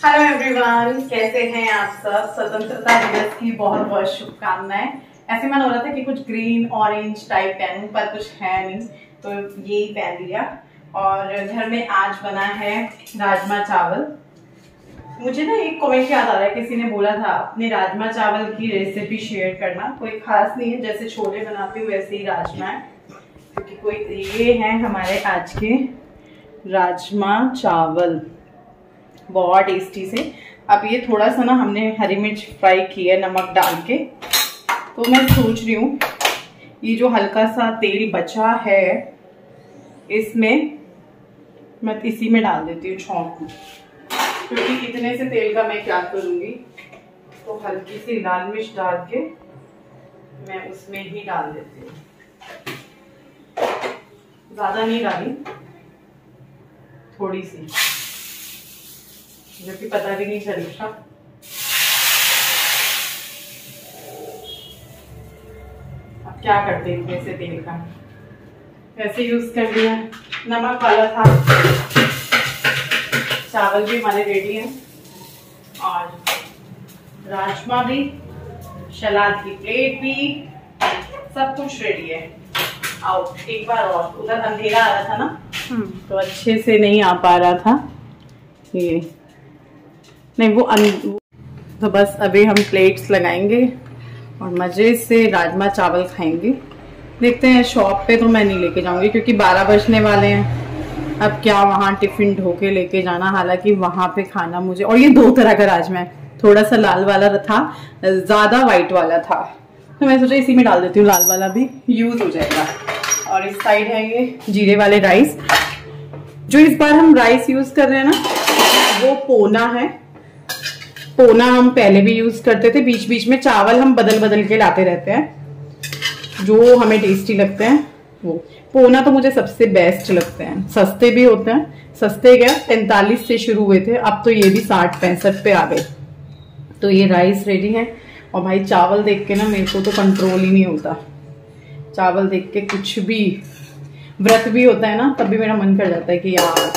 Hello everyone, कैसे हैं आप सब। स्वतंत्रता दिवस की बहुत बहुत शुभकामनाएं। ऐसे मन हो रहा था कि कुछ ग्रीन ऑरेंज टाइप पहनूं, पर कुछ है नहीं तो यही पहन लिया। और घर में आज बना है राजमा चावल। मुझे ना एक कमेंट याद आ रहा है, किसी ने बोला था अपने राजमा चावल की रेसिपी शेयर करना। कोई खास नहीं है, जैसे छोले बनाती हूँ वैसे ही राजमा है। क्योंकि कोई ये है हमारे आज के राजमा चावल, बहुत टेस्टी से। अब ये थोड़ा सा ना हमने हरी मिर्च फ्राई की है नमक डाल के। तो मैं सोच रही हूँ ये जो हल्का सा तेल बचा है इसमें मैं इसी में डाल देती हूँ छौंक में, क्योंकि इतने से तेल का मैं क्या करूँगी। तो हल्की सी लाल मिर्च डाल के मैं उसमें ही डाल देती हूँ, ज़्यादा नहीं डाली, थोड़ी सी, जो कि पता भी नहीं चलेगा। अब क्या करते हैं इतने से तेल का, वैसे यूज कर लिया। नमक वाला था। चावल भी हमारे रेडी हैं और राजमा भी, सलाद की प्लेट भी, सब कुछ रेडी है। आओ एक बार और, उधर अंधेरा आ रहा था ना तो अच्छे से नहीं आ पा रहा था ये, नहीं वो तो बस अभी हम प्लेट्स लगाएंगे और मज़े से राजमा चावल खाएंगे। देखते हैं, शॉप पे तो मैं नहीं लेके जाऊंगी क्योंकि 12 बजने वाले हैं। अब क्या वहाँ टिफिन ढो के लेके जाना, हालांकि वहाँ पे खाना मुझे, और ये 2 तरह का राजमा है, थोड़ा सा लाल वाला था, ज़्यादा वाइट वाला था, तो मैं सोचा इसी में डाल देती हूँ, लाल वाला भी यूज हो जाएगा। और इस साइड है ये जीरे वाले राइस। जो इस बार हम राइस यूज कर रहे हैं ना वो पोना है। पोना हम पहले भी यूज करते थे, बीच बीच में चावल हम बदल बदल के लाते रहते हैं जो हमें टेस्टी लगते हैं। वो पोना तो मुझे सबसे बेस्ट लगते हैं, सस्ते भी होते हैं। सस्ते क्या 45 से शुरू हुए थे, अब तो ये भी 60-65 पे आ गए। तो ये राइस रेडी है। और भाई चावल देख के ना मेरे को तो कंट्रोल ही नहीं होता। चावल देख के कुछ भी, व्रत भी होता है ना तब भी मेरा मन कर जाता है कि यार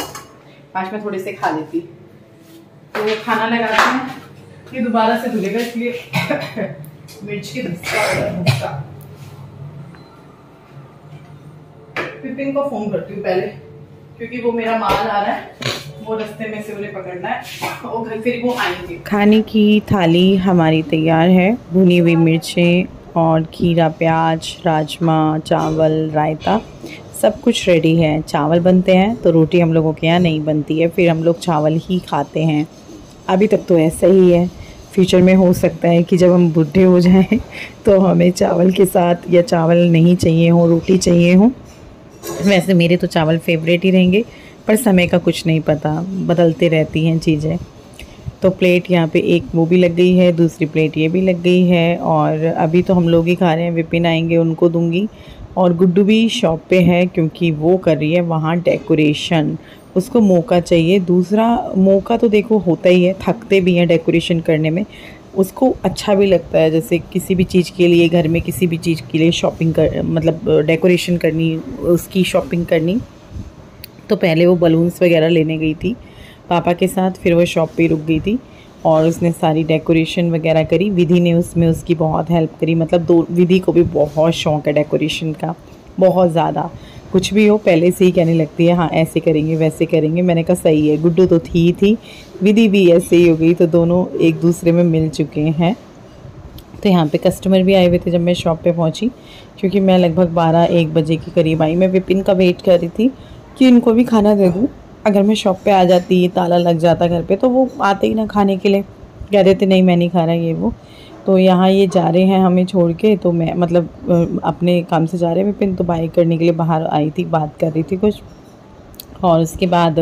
आज मैं थोड़े से खा लेती। तो खाना लगाते हैं, ये दोबारा से धुलेगा इसलिए मिर्च की धुस्सा। पिपिन को फोन करती हूँ पहले, क्योंकि वो मेरा माल आ रहा है, वो रास्ते में से उन्हें पकड़ना है और घर फिर वो आएंगे। खाने की थाली हमारी तैयार है। भुनी हुई मिर्चें और खीरा, प्याज, राजमा, चावल, रायता, सब कुछ रेडी है। चावल बनते हैं तो रोटी हम लोगों के यहाँ नहीं बनती है, फिर हम लोग चावल ही खाते हैं। अभी तक तो ऐसा ही है। फ्यूचर में हो सकता है कि जब हम बूढ़े हो जाएं तो हमें चावल के साथ या चावल नहीं चाहिए हो, रोटी चाहिए हो। वैसे मेरे तो चावल फेवरेट ही रहेंगे, पर समय का कुछ नहीं पता, बदलते रहती हैं चीज़ें। तो प्लेट यहाँ पे एक वो भी लग गई है, दूसरी प्लेट ये भी लग गई है। और अभी तो हम लोग ही खा रहे हैं, विपिन आएंगे उनको दूंगी। और गुड्डू भी शॉप पे है क्योंकि वो कर रही है वहाँ डेकोरेशन, उसको मौका चाहिए। दूसरा मौका तो देखो होता ही है, थकते भी हैं डेकोरेशन करने में, उसको अच्छा भी लगता है। जैसे किसी भी चीज़ के लिए, घर में किसी भी चीज़ के लिए शॉपिंग कर, मतलब डेकोरेशन करनी, उसकी शॉपिंग करनी। तो पहले वो बलून्स वगैरह लेने गई थी पापा के साथ, फिर वो शॉप पे रुक गई थी और उसने सारी डेकोरेशन वगैरह करी। विधि ने उसमें उसकी बहुत हेल्प करी, मतलब विधि को भी बहुत शौक़ है डेकोरेशन का, बहुत ज़्यादा। कुछ भी हो पहले से ही कहने लगती है हाँ ऐसे करेंगे वैसे करेंगे। मैंने कहा सही है, गुड्डू तो थी विधि भी ऐसे ही हो गई, तो दोनों एक दूसरे में मिल चुके हैं। तो यहाँ पे कस्टमर भी आए हुए थे जब मैं शॉप पे पहुँची, क्योंकि मैं लगभग 12-1 बजे के करीब आई। मैं विपिन का वेट कर रही थी कि इनको भी खाना दे दूँ। अगर मैं शॉप पे आ जाती, ताला लग जाता घर पे, तो वो आते ही ना खाने के लिए, कह देते नहीं मैं नहीं खा रहा ये वो। तो यहाँ ये जा रहे हैं हमें छोड़ के, तो मैं मतलब अपने काम से जा रहे हैं विपिन, तो बाय करने के लिए बाहर आई थी, बात कर रही थी कुछ। और उसके बाद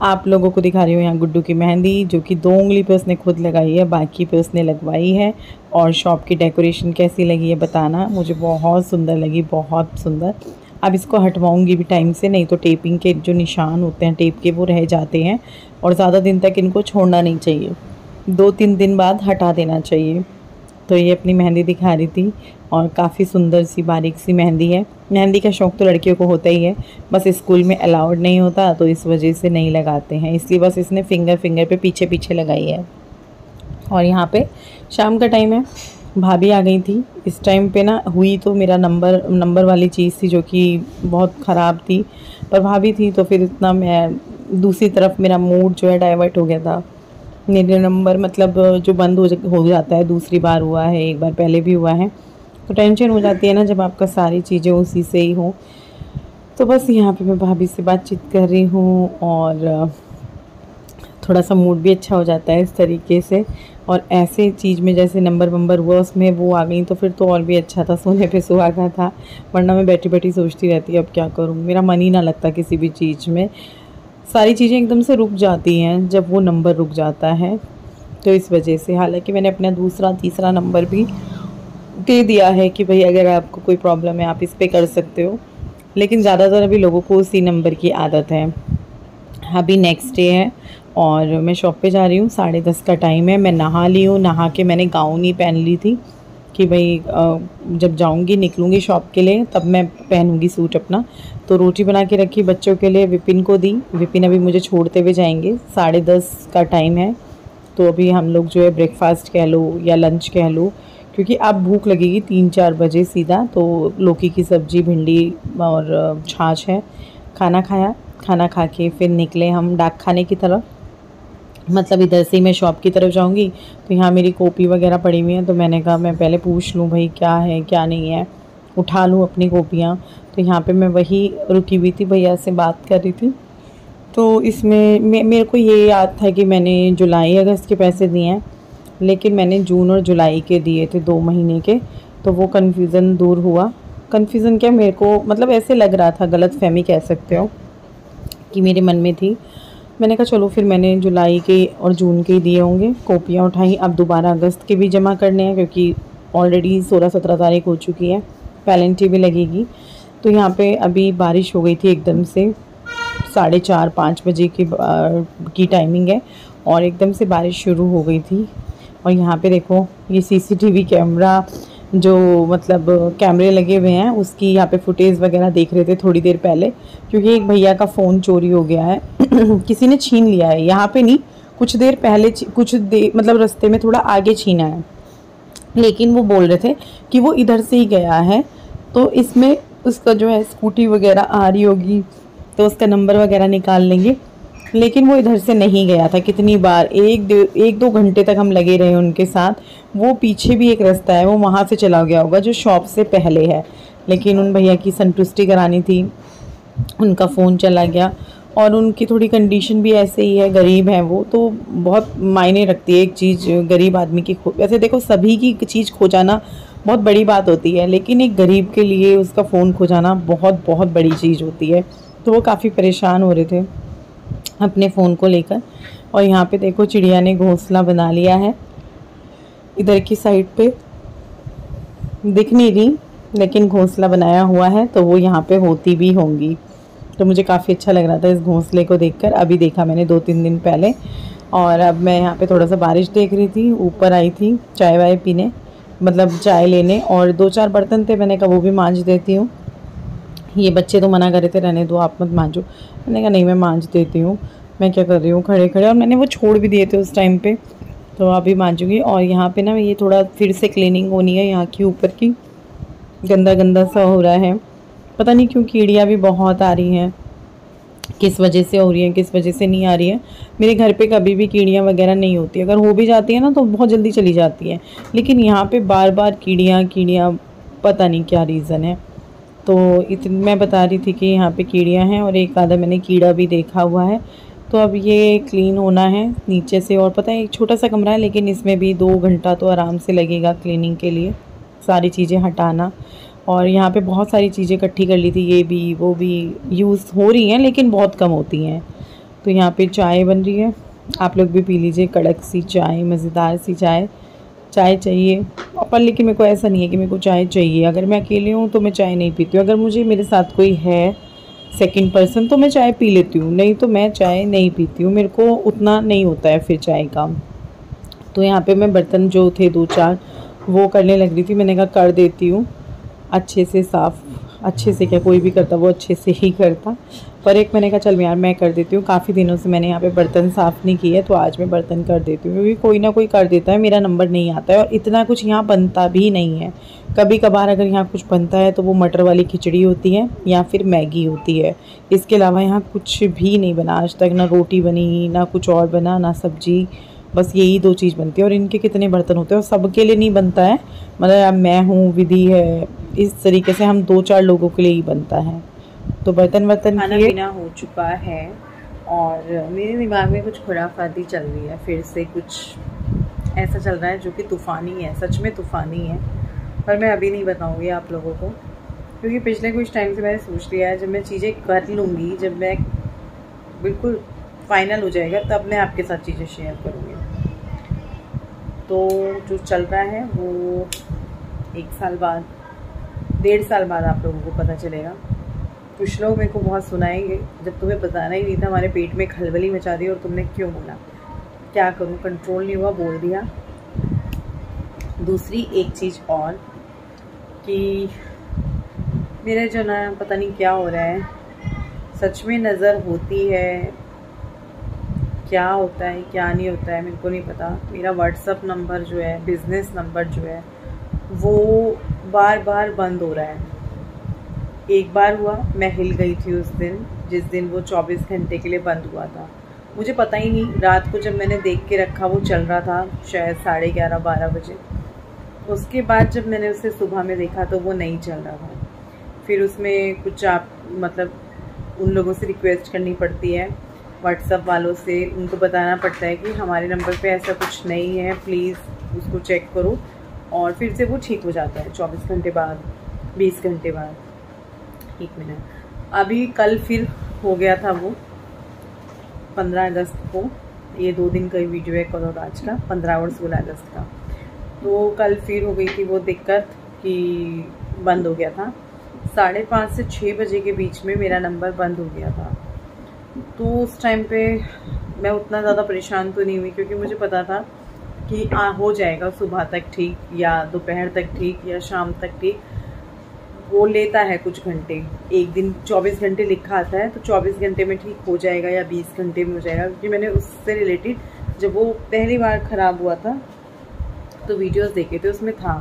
आप लोगों को दिखा रही हूँ यहाँ गुड्डू की मेहंदी, जो कि 2 उंगली पे उसने खुद लगाई है, बाकी पे उसने लगवाई है। और शॉप की डेकोरेशन कैसी लगी है बताना, मुझे बहुत सुंदर लगी, बहुत सुंदर। अब इसको हटवाऊंगी भी टाइम से, नहीं तो टेपिंग के जो निशान होते हैं टेप के वो रह जाते हैं और ज़्यादा दिन तक इनको छोड़ना नहीं चाहिए, 2-3 दिन बाद हटा देना चाहिए। तो ये अपनी मेहंदी दिखा रही थी और काफ़ी सुंदर सी बारीक सी मेहंदी है। मेहंदी का शौक़ तो लड़कियों को होता ही है, बस स्कूल में अलाउड नहीं होता तो इस वजह से नहीं लगाते हैं, इसलिए बस इसने फिंगर पे पीछे पीछे लगाई है। और यहाँ पे शाम का टाइम है, भाभी आ गई थी। इस टाइम पे ना हुई तो मेरा नंबर वाली चीज़ थी जो कि बहुत ख़राब थी, पर भाभी थी तो फिर इतना मैं दूसरी तरफ मेरा मूड जो है डाइवर्ट हो गया था। मेरे नंबर मतलब जो बंद हो जाता है, दूसरी बार हुआ है, एक बार पहले भी हुआ है, तो टेंशन हो जाती है ना जब आपका सारी चीज़ें उसी से ही हो। तो बस यहाँ पे मैं भाभी से बातचीत कर रही हूँ और थोड़ा सा मूड भी अच्छा हो जाता है इस तरीके से। और ऐसे चीज़ में जैसे नंबर हुआ उसमें वो आ गई तो फिर तो और भी अच्छा था, सोने पे सुहागा था। वरना मैं बैठी बैठी सोचती रहती अब क्या करूँ, मेरा मन ही ना लगता किसी भी चीज़ में। सारी चीज़ें एकदम से रुक जाती हैं जब वो नंबर रुक जाता है, तो इस वजह से। हालांकि मैंने अपना दूसरा तीसरा नंबर भी दे दिया है कि भाई अगर आपको कोई प्रॉब्लम है आप इस पे कर सकते हो, लेकिन ज़्यादातर अभी लोगों को उसी नंबर की आदत है। अभी नेक्स्ट डे है और मैं शॉप पे जा रही हूँ, 10:30 का टाइम है। मैं नहा ली हूँ, नहा के मैंने गाउन ही पहन ली थी कि भाई जब जाऊँगी निकलूँगी शॉप के लिए तब मैं पहनूँगी सूट अपना। तो रोटी बना के रखी बच्चों के लिए, विपिन को दी। विपिन अभी मुझे छोड़ते हुए जाएंगे, 10:30 का टाइम है। तो अभी हम लोग जो है ब्रेकफास्ट कह लो या लंच कह लो, क्योंकि अब भूख लगेगी 3-4 बजे सीधा। तो लौकी की सब्ज़ी, भिंडी और छाछ है। खाना खाया, खाना खा के फिर निकले हम डाक खाने की तरफ। मतलब इधर से ही मैं शॉप की तरफ जाऊंगी तो यहाँ मेरी कॉपी वगैरह पड़ी हुई है, तो मैंने कहा मैं पहले पूछ लूँ भाई क्या है क्या नहीं है, उठा लूँ अपनी कॉपियाँ। तो यहाँ पे मैं वही रुकी हुई थी, भैया से बात कर रही थी। तो इसमें मेरे को ये याद था कि मैंने जुलाई अगस्त के पैसे दिए हैं, लेकिन मैंने जून और जुलाई के दिए थे 2 महीने के। तो वो कन्फ्यूज़न दूर हुआ। कन्फ्यूज़न क्या, मेरे को मतलब ऐसे लग रहा था, गलतफहमी कह सकते हो कि मेरे मन में थी। मैंने कहा चलो फिर मैंने जुलाई के और जून के ही दिए होंगे, कॉपियाँ उठाई। अब दोबारा अगस्त के भी जमा करने हैं क्योंकि ऑलरेडी 16-17 तारीख हो चुकी है, पेनल्टी भी लगेगी। तो यहाँ पे अभी बारिश हो गई थी एकदम से, 4:30-5 बजे की टाइमिंग है और एकदम से बारिश शुरू हो गई थी। और यहाँ पे देखो ये सीसीटीवी कैमरा जो मतलब कैमरे लगे हुए हैं उसकी यहाँ पे फुटेज वगैरह देख रहे थे थोड़ी देर पहले, क्योंकि एक भैया का फ़ोन चोरी हो गया है किसी ने छीन लिया है। यहाँ पे नहीं, कुछ देर पहले मतलब रास्ते में थोड़ा आगे छीना है, लेकिन वो बोल रहे थे कि वो इधर से ही गया है। तो इसमें उसका जो है स्कूटी वगैरह आ रही होगी तो उसका नंबर वगैरह निकाल लेंगे, लेकिन वो इधर से नहीं गया था। कितनी बार 1-2 घंटे तक हम लगे रहे उनके साथ। वो पीछे भी एक रास्ता है, वो वहाँ से चला गया होगा जो शॉप से पहले है, लेकिन उन भैया की संतुष्टि करानी थी, उनका फ़ोन चला गया। और उनकी थोड़ी कंडीशन भी ऐसे ही है, गरीब है वो, तो बहुत मायने रखती है एक चीज़ गरीब आदमी की। वैसे देखो सभी की चीज़ खो जाना बहुत बड़ी बात होती है, लेकिन एक गरीब के लिए उसका फ़ोन खो जाना बहुत बहुत बड़ी चीज़ होती है। तो वो काफ़ी परेशान हो रहे थे अपने फ़ोन को लेकर। और यहाँ पे देखो चिड़िया ने घोंसला बना लिया है, इधर की साइड पे दिख नहीं रही लेकिन घोंसला बनाया हुआ है, तो वो यहाँ पे होती भी होंगी। तो मुझे काफ़ी अच्छा लग रहा था इस घोंसले को देखकर। अभी देखा मैंने 2-3 दिन पहले। और अब मैं यहाँ पे थोड़ा सा बारिश देख रही थी, ऊपर आई थी चाय वाय पीने, मतलब चाय लेने, और 2-4 बर्तन थे, मैंने कहा वो भी मांज देती हूँ। ये बच्चे तो मना कर रहे थे रहने दो आप मत मांजो, मैंने कहा नहीं मैं मांज देती हूँ, मैं क्या कर रही हूँ खड़े खड़े। और मैंने वो छोड़ भी दिए थे उस टाइम पे, तो अभी मांजूंगी। और यहाँ पे ना ये थोड़ा फिर से क्लीनिंग होनी है, यहाँ की ऊपर की गंदा गंदा सा हो रहा है, पता नहीं क्यों कीड़ियाँ भी बहुत आ रही हैं, किस वजह से हो रही है किस वजह से नहीं आ रही है। मेरे घर पे कभी भी कीड़ियाँ वगैरह नहीं होती, अगर हो भी जाती है ना तो बहुत जल्दी चली जाती है, लेकिन यहाँ पे बार बार कीड़ियाँ पता नहीं क्या रीज़न है। तो मैं बता रही थी कि यहाँ पे कीड़ियाँ हैं और एक आधा मैंने कीड़ा भी देखा हुआ है। तो अब ये क्लीन होना है नीचे से, और पता है एक छोटा सा कमरा है लेकिन इसमें भी 2 घंटा तो आराम से लगेगा क्लीनिंग के लिए, सारी चीज़ें हटाना। और यहाँ पे बहुत सारी चीज़ें इकट्ठी कर ली थी, ये भी वो भी यूज़ हो रही हैं लेकिन बहुत कम होती हैं। तो यहाँ पे चाय बन रही है, आप लोग भी पी लीजिए कड़क सी चाय, मज़ेदार सी चाय चाहिए। पर लेकिन मेरे को ऐसा नहीं है कि मेरे को चाय चाहिए, अगर मैं अकेले हूँ तो मैं चाय नहीं पीती हूँ, अगर मुझे मेरे साथ कोई है सेकंड पर्सन तो मैं चाय पी लेती हूँ, नहीं तो मैं चाय नहीं पीती हूँ, मेरे को उतना नहीं होता है फिर चाय का। तो यहाँ पे मैं बर्तन जो थे 2-4 वो करने लग रही थी। मैंने कहा कर देती हूँ, अच्छे से साफ़, अच्छे से क्या कोई भी करता वो अच्छे से ही करता, पर एक मैंने कहा चल यार मैं कर देती हूँ। काफ़ी दिनों से मैंने यहाँ पे बर्तन साफ़ नहीं किए, तो आज मैं बर्तन कर देती हूँ, क्योंकि कोई ना कोई कर देता है, मेरा नंबर नहीं आता है और इतना कुछ यहाँ बनता भी नहीं है। कभी कभार अगर यहाँ कुछ बनता है तो वो मटर वाली खिचड़ी होती है या फिर मैगी होती है, इसके अलावा यहाँ कुछ भी नहीं बना आज तक। ना रोटी बनी, ना कुछ और बना, ना सब्जी, बस यही 2 चीज़ बनती है। और इनके कितने बर्तन होते हैं और सबके लिए नहीं बनता है, मतलब अब मैं हूँ, विधि है, इस तरीके से हम 2-4 लोगों के लिए ही बनता है। तो बर्तन खाना पीना हो चुका है और मेरे दिमाग में कुछ खुराफाती चल रही है, फिर से कुछ ऐसा चल रहा है जो कि तूफ़ानी है, सच में तूफ़ानी है, पर मैं अभी नहीं बताऊँगी आप लोगों को, क्योंकि पिछले कुछ टाइम से मैंने सोच लिया है जब मैं चीज़ें कर लूँगी, जब मैं बिल्कुल फाइनल हो जाएगा तब मैं आपके साथ चीज़ें शेयर करूँगी। तो जो चल रहा है वो 1 साल बाद, 1.5 साल बाद आप लोगों को पता चलेगा। कुछ लोग मेरे को बहुत सुनाएंगे, जब तुम्हें बताना ही नहीं था, हमारे पेट में खलबली मचा दी और तुमने क्यों बोला। क्या करूँ, कंट्रोल नहीं हुआ, बोल दिया। दूसरी एक चीज़ और कि मेरे जो ना पता नहीं क्या हो रहा है, सच में नज़र होती है, क्या होता है क्या नहीं होता है मेरे को नहीं पता। मेरा व्हाट्सअप नंबर जो है, बिज़नेस नंबर जो है, वो बार बार बंद हो रहा है। एक बार हुआ, मैं हिल गई थी उस दिन, जिस दिन वो 24 घंटे के लिए बंद हुआ था। मुझे पता ही नहीं, रात को जब मैंने देख के रखा वो चल रहा था शायद 11:30-12 बजे। उसके बाद जब मैंने उसे सुबह में देखा तो वो नहीं चल रहा था। फिर उसमें कुछ आप मतलब उन लोगों से रिक्वेस्ट करनी पड़ती है, व्हाट्सअप वालों से, उनको बताना पड़ता है कि हमारे नंबर पे ऐसा कुछ नहीं है, प्लीज़ उसको चेक करो, और फिर से वो ठीक हो जाता है 24 घंटे बाद, 20 घंटे बाद। 1 मिनट, अभी कल फिर हो गया था वो 15 अगस्त को, ये 2 दिन का ही वीडियो है कल और आज का, 15 और 16 अगस्त का। तो कल फिर हो गई थी वो दिक्कत कि बंद हो गया था। 5:30 से 6 बजे के बीच में मेरा नंबर बंद हो गया था। तो उस टाइम पे मैं उतना ज़्यादा परेशान तो नहीं हुई, क्योंकि मुझे पता था कि हो जाएगा सुबह तक ठीक, या दोपहर तक ठीक, या शाम तक ठीक। वो लेता है कुछ घंटे, एक दिन 24 घंटे लिखा आता है, तो 24 घंटे में ठीक हो जाएगा या 20 घंटे में हो जाएगा। क्योंकि मैंने उससे रिलेटेड जब वो पहली बार ख़राब हुआ था तो वीडियोस देखे थे, उसमें था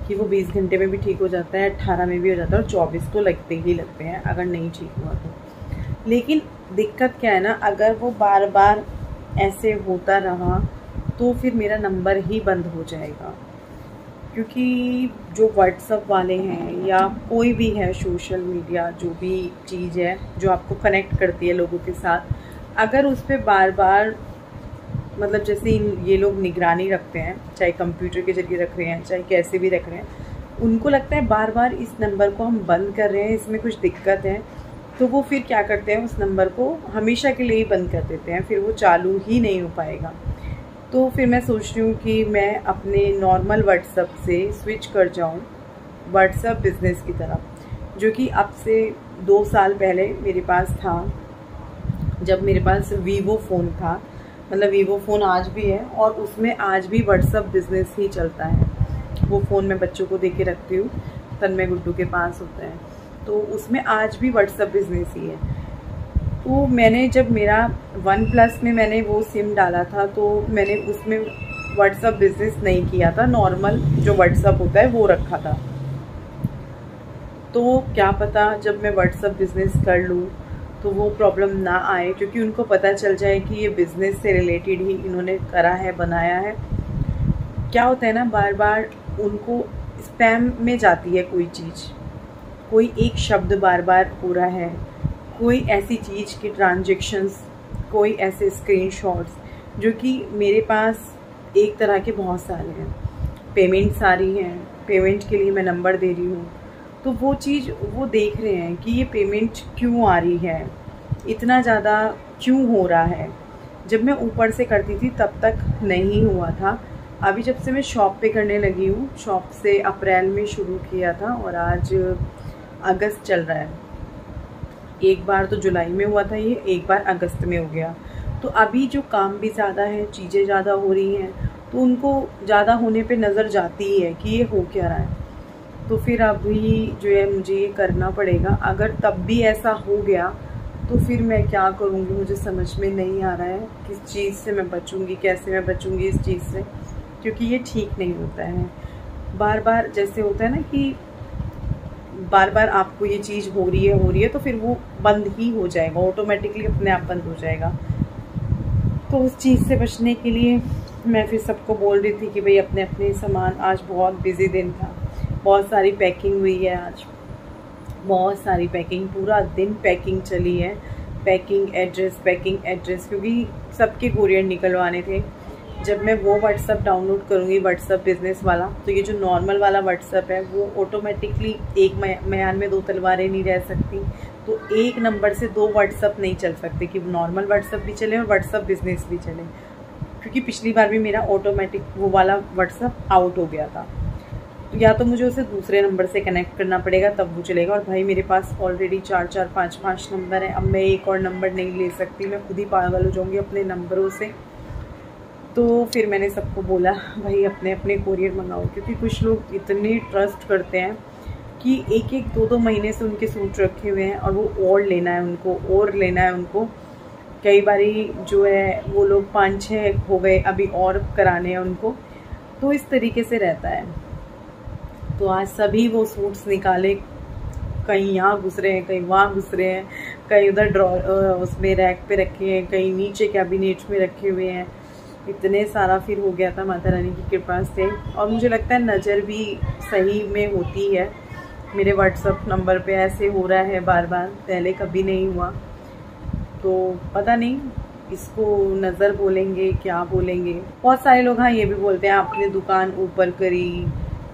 कि वो 20 घंटे में भी ठीक हो जाता है, 18 में भी हो जाता है, और 24 तो लगते ही लगते हैं अगर नहीं ठीक हुआ तो। लेकिन दिक्कत क्या है ना, अगर वो बार बार ऐसे होता रहा तो फिर मेरा नंबर ही बंद हो जाएगा। क्योंकि जो व्हाट्सअप वाले हैं या कोई भी है, सोशल मीडिया जो भी चीज़ है जो आपको कनेक्ट करती है लोगों के साथ, अगर उस पर बार बार मतलब जैसे ये लोग निगरानी रखते हैं, चाहे कंप्यूटर के जरिए रख रहे हैं, चाहे कैसे भी रख रहे हैं, उनको लगता है बार बार इस नंबर को हम बंद कर रहे हैं, इसमें कुछ दिक्कत है, तो वो फिर क्या करते हैं, उस नंबर को हमेशा के लिए ही बंद कर देते हैं, फिर वो चालू ही नहीं हो पाएगा। तो फिर मैं सोच रही हूँ कि मैं अपने नॉर्मल व्हाट्सअप से स्विच कर जाऊँ व्हाट्सअप बिज़नेस की तरफ, जो कि अब से 2 साल पहले मेरे पास था, जब मेरे पास वीवो फ़ोन था। मतलब वीवो फ़ोन आज भी है और उसमें आज भी व्हाट्सअप बिज़नेस ही चलता है। वो फ़ोन मैं बच्चों को दे के रखती हूँ, तन्मय गुड्डू के पास होता है, तो उसमें आज भी व्हाट्सअप बिज़नेस ही है। तो मैंने जब मेरा OnePlus में मैंने वो सिम डाला था, तो मैंने उसमें व्हाट्सअप बिज़नेस नहीं किया था, नॉर्मल जो व्हाट्सअप होता है वो रखा था। तो क्या पता जब मैं व्हाट्सअप बिज़नेस कर लूँ तो वो प्रॉब्लम ना आए, क्योंकि उनको पता चल जाए कि ये बिज़नेस से रिलेटेड ही इन्होंने करा है, बनाया है। क्या होता है ना, बार बार उनको स्पैम में जाती है कोई चीज़, कोई एक शब्द बार बार हो रहा है, कोई ऐसी चीज़ की ट्रांजैक्शंस, कोई ऐसे स्क्रीनशॉट्स जो कि मेरे पास एक तरह के बहुत सारे हैं, पेमेंट्स आ रही हैं, पेमेंट के लिए मैं नंबर दे रही हूँ, तो वो चीज़ वो देख रहे हैं कि ये पेमेंट क्यों आ रही है, इतना ज़्यादा क्यों हो रहा है। जब मैं ऊपर से करती थी तब तक नहीं हुआ था, अभी जब से मैं शॉप पे करने लगी हूँ, शॉप से अप्रैल में शुरू किया था और आज अगस्त चल रहा है। एक बार तो जुलाई में हुआ था ये, एक बार अगस्त में हो गया। तो अभी जो काम भी ज़्यादा है, चीज़ें ज़्यादा हो रही हैं तो उनको ज़्यादा होने पे नज़र जाती ही है कि ये हो क्या रहा है। तो फिर अभी जो है मुझे ये करना पड़ेगा। अगर तब भी ऐसा हो गया तो फिर मैं क्या करूँगी, मुझे समझ में नहीं आ रहा है किस चीज़ से मैं बचूँगी, कैसे मैं बचूँगी इस चीज़ से, क्योंकि ये ठीक नहीं होता है। बार बार जैसे होता है ना कि बार बार आपको ये चीज़ हो रही है तो फिर वो बंद ही हो जाएगा, ऑटोमेटिकली अपने आप बंद हो जाएगा। तो उस चीज़ से बचने के लिए मैं फिर सबको बोल रही थी कि भाई अपने अपने सामान, आज बहुत बिजी दिन था, बहुत सारी पैकिंग हुई है, आज बहुत सारी पैकिंग, पूरा दिन पैकिंग चली है, पैकिंग एड्रेस, क्योंकि सबके कुरियर निकलवाने थे। जब मैं वो व्हाट्सअप डाउनलोड करूँगी, व्हाट्सअप बिजनेस वाला, तो ये जो नॉर्मल वाला व्हाट्सअप है वो ऑटोमेटिकली एक म्यान में दो तलवारें नहीं रह सकती। तो एक नंबर से दो व्हाट्सअप नहीं चल सकते कि नॉर्मल व्हाट्सअप भी चले और व्हाट्सअप बिजनेस भी चले, क्योंकि पिछली बार भी मेरा ऑटोमेटिक वो वाला व्हाट्सअप आउट हो गया था। तो या तो मुझे उसे दूसरे नंबर से कनेक्ट करना पड़ेगा तब वो चलेगा। और भाई मेरे पास ऑलरेडी 4 5 नंबर है, अब मैं एक और नंबर नहीं ले सकती, मैं खुद ही पागल हो जाऊँगी अपने नंबरों से। तो फिर मैंने सबको बोला भाई अपने अपने कोरियर मंगाओ, क्योंकि कुछ लोग इतने ट्रस्ट करते हैं कि एक एक दो महीने से उनके सूट रखे हुए हैं और वो और लेना है उनको। कई बारी जो है वो लोग 5-6 हो गए, अभी और कराने हैं उनको। तो इस तरीके से रहता है। तो आज सभी वो सूट्स निकाले, कहीं यहाँ घुस रहे हैं, कहीं वहाँ घुस रहे हैं, कहीं उधर उसमें रैक पे रखे हैं, कहीं नीचे कैबिनेट में रखे हुए हैं। इतने सारा फिर हो गया था माता रानी की कृपा से। और मुझे लगता है नज़र भी सही में होती है। मेरे व्हाट्सअप नंबर पे ऐसे हो रहा है बार बार, पहले कभी नहीं हुआ। तो पता नहीं इसको नज़र बोलेंगे क्या बोलेंगे। बहुत सारे लोग हाँ ये भी बोलते हैं आपने दुकान ऊपर करी,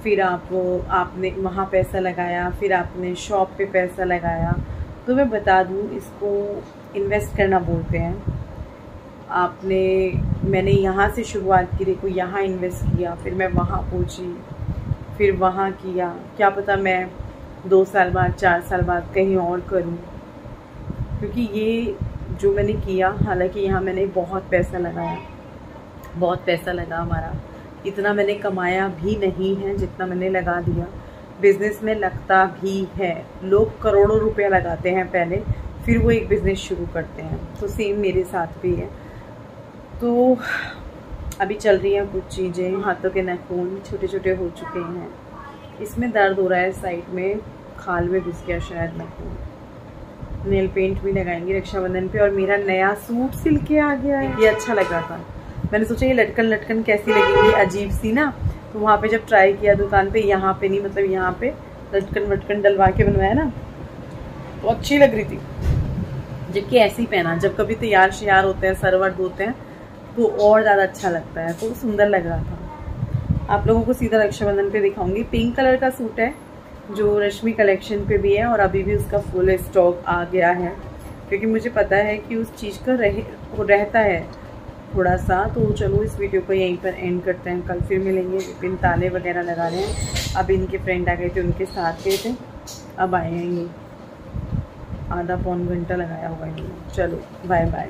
फिर आपने वहाँ पैसा लगाया, फिर आपने शॉप पे पैसा लगाया। तो मैं बता दूँ, इसको इन्वेस्ट करना बोलते हैं। मैंने यहाँ से शुरुआत की, देखो यहाँ इन्वेस्ट किया, फिर मैं वहाँ पहुँची, फिर वहाँ किया, क्या पता मैं 2 साल बाद 4 साल बाद कहीं और करूँ। क्योंकि ये जो मैंने किया, हालांकि यहाँ मैंने बहुत पैसा लगा हमारा, इतना मैंने कमाया भी नहीं है जितना मैंने लगा दिया। बिज़नेस में लगता भी है, लोग करोड़ों रुपया लगाते हैं पहले, फिर वो एक बिज़नेस शुरू करते हैं। तो सेम मेरे साथ भी है। तो अभी चल रही हैं कुछ चीज़ें, हाथों के नाखून छोटे छोटे हो चुके हैं, इसमें दर्द हो रहा है, साइड में खाल में घुस गया शायद नाखून। नेल पेंट भी लगाएंगे रक्षाबंधन पे। और मेरा नया सूट सिल के आ गया है, ये अच्छा लग रहा था। मैंने सोचा ये लटकन कैसी लगेगी, अजीब सी ना। तो वहाँ पे जब ट्राई किया दुकान पे, यहाँ पे नहीं, मतलब यहाँ पे लटकन डलवा के बनवाया ना, तो अच्छी लग रही थी। जबकि ऐसे ही पहना, जब कभी तैयार श्यार होते हैं, सरवर्द होते हैं, तो और ज़्यादा अच्छा लगता है। तो सुंदर लग रहा था। आप लोगों को सीधा रक्षाबंधन पे दिखाऊंगी। पिंक कलर का सूट है जो रश्मि कलेक्शन पे भी है, और अभी भी उसका फुल स्टॉक आ गया है, क्योंकि मुझे पता है कि उस चीज़ का रहता है थोड़ा सा। तो चलो इस वीडियो को यहीं पर एंड करते हैं, कल फिर मिलेंगे। विपिन ताले वगैरह लगा रहे हैं, अब इनके फ्रेंड आ गए थे, उनके साथ गए थे, अब आए हैं ये। आधा पौन घंटा लगाया होगा इन्होंने। चलो बाय बाय।